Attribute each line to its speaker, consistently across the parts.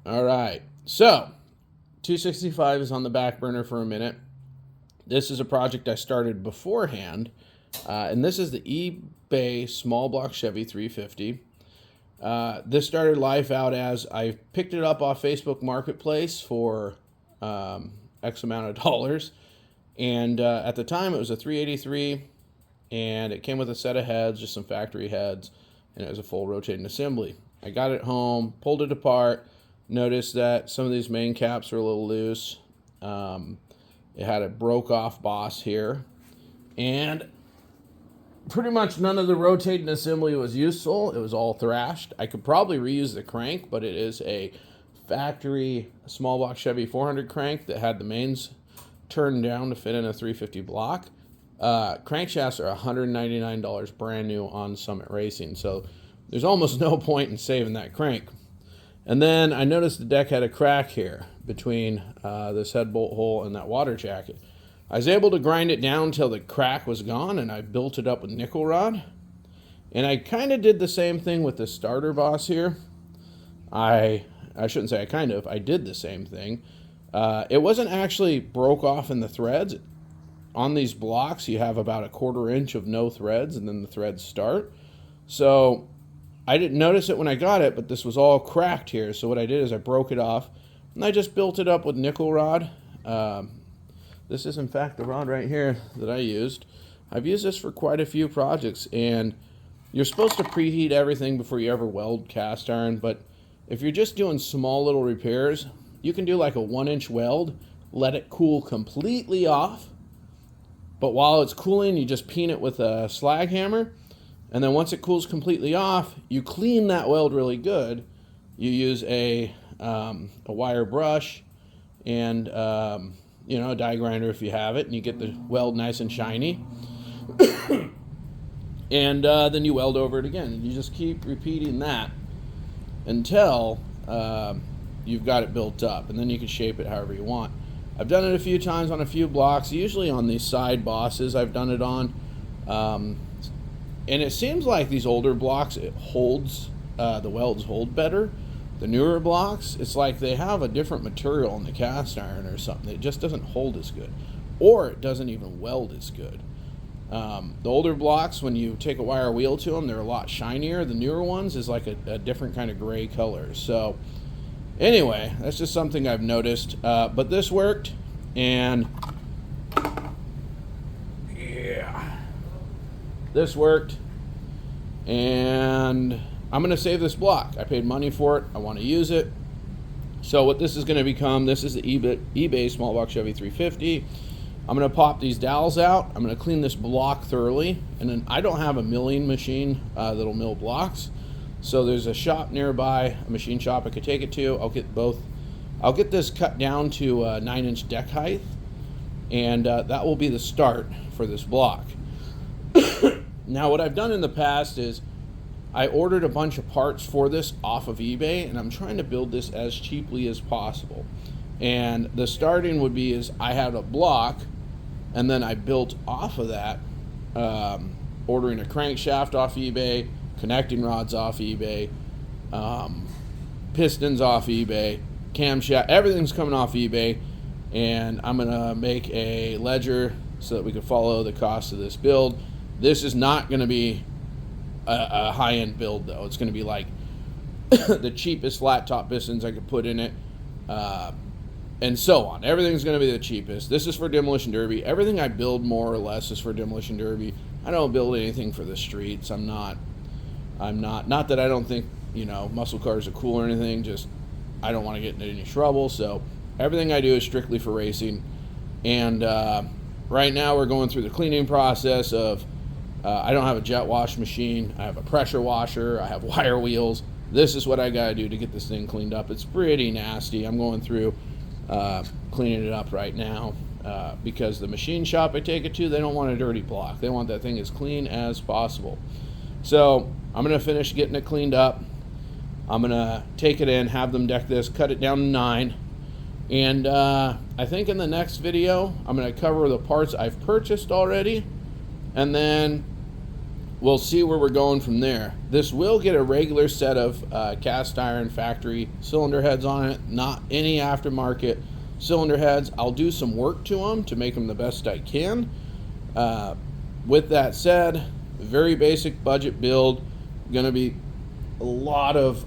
Speaker 1: All right, so 265 is on the back burner for a minute. This is a project I started beforehand, and this is the eBay small block Chevy 350. This started life out as I picked it up off Facebook Marketplace for X amount of dollars, and at the time it was a 383, and it came with a set of heads, just some factory heads, and it was a full rotating assembly. I got it home, pulled it apart, noticed that some of these main caps were a little loose. It had a broke off boss here, and pretty much none of the rotating assembly was useful. It was all thrashed. I could probably reuse the crank, but it is a factory small block Chevy 400 crank that had the mains turned down to fit in a 350 block. Crankshafts are $199 brand new on Summit Racing, so there's almost no point in saving that crank. And then I noticed the deck had a crack here between this head bolt hole and that water jacket. I was able to grind it down until the crack was gone, and I built it up with nickel rod. And I kind of did the same thing with the starter boss here. I shouldn't say I did the same thing. It wasn't actually broke off in the threads. On these blocks, you have about a 1/4 inch of no threads, and then the threads start. So I didn't notice it when I got it, but this was all cracked here. So what I did is I broke it off, and I just built it up with nickel rod. This is, in fact, the rod right here that I used. I've used this for quite a few projects, and you're supposed to preheat everything before you ever weld cast iron, but if you're just doing small little repairs, you can do like a 1-inch weld, let it cool completely off, but while it's cooling, you just peen it with a slag hammer. And then once it cools completely off, you clean that weld really good. You use a wire brush and a die grinder if you have it, and you get the weld nice and shiny. And then you weld over it again. And you just keep repeating that until you've got it built up, and then you can shape it however you want. I've done it a few times on a few blocks, usually on these side bosses I've done it on. And it seems like these older blocks, it holds, the welds hold better. The newer blocks, it's like they have a different material in the cast iron or something. It just doesn't hold as good. Or it doesn't even weld as good. The older blocks, when you take a wire wheel to them, they're a lot shinier. The newer ones is like a different kind of gray color. So anyway, that's just something I've noticed. But this worked, and this worked, and I'm going to save this block. I paid money for it. I want to use it. So what this is going to become, this is the eBay small block Chevy 350. I'm going to pop these dowels out. I'm going to clean this block thoroughly. And then I don't have a milling machine that'll mill blocks. So there's a shop nearby, a machine shop I could take it to. I'll get this cut down to 9-inch deck height. And that will be the start for this block. Now, what I've done in the past is I ordered a bunch of parts for this off of eBay, and I'm trying to build this as cheaply as possible. And the starting would be is I had a block, and then I built off of that, ordering a crankshaft off eBay, connecting rods off eBay, pistons off eBay, camshaft, everything's coming off eBay, and I'm going to make a ledger so that we can follow the cost of this build. This is not going to be a high-end build, though. It's going to be like the cheapest flat top pistons I could put in it, and so on. Everything's going to be the cheapest. This is for Demolition Derby. Everything I build more or less is for Demolition Derby. I don't build anything for the streets. Not that I don't think, muscle cars are cool or anything, just I don't want to get into any trouble. So everything I do is strictly for racing. And right now we're going through the cleaning process of I don't have a jet wash machine. I have a pressure washer. I have wire wheels. This is what I got to do to get this thing cleaned up. It's pretty nasty. I'm going through cleaning it up right now because the machine shop I take it to, they don't want a dirty block. They want that thing as clean as possible. So I'm going to finish getting it cleaned up. I'm going to take it in, have them deck this, cut it down to 9. And I think in the next video, I'm going to cover the parts I've purchased already. And then we'll see where we're going from there. This will get a regular set of cast iron factory cylinder heads on it, not any aftermarket cylinder heads. I'll do some work to them to make them the best I can. With that said, very basic budget build. Going to be a lot of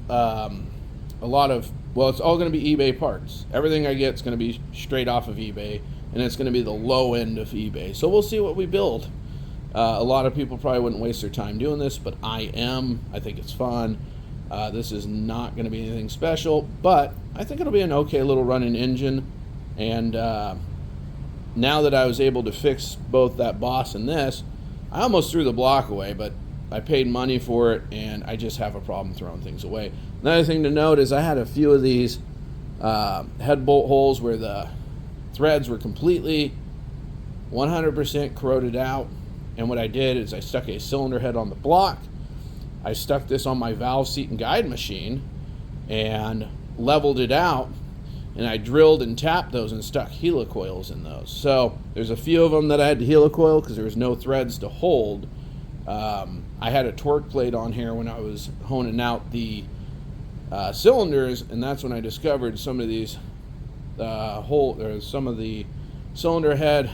Speaker 1: well, it's all going to be eBay parts. Everything I get is going to be straight off of eBay, and it's going to be the low end of eBay. So we'll see what we build. A lot of people probably wouldn't waste their time doing this, but I am. I think it's fun. This is not going to be anything special, but I think it'll be an okay little running engine. And now that I was able to fix both that Boss and this, I almost threw the block away, but I paid money for it, and I just have a problem throwing things away. Another thing to note is I had a few of these head bolt holes where the threads were completely 100% corroded out. And what I did is I stuck a cylinder head on the block. I stuck this on my valve seat and guide machine and leveled it out. And I drilled and tapped those and stuck helicoils in those. So there's a few of them that I had to helicoil because there was no threads to hold. I had a torque plate on here when I was honing out the cylinders, and that's when I discovered some of these some of the cylinder head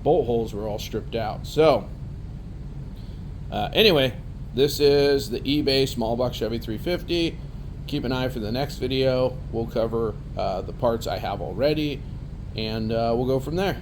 Speaker 1: bolt holes were all stripped out. So anyway, this is the eBay small block Chevy 350. Keep an eye for the next video. We'll cover the parts I have already, and we'll go from there.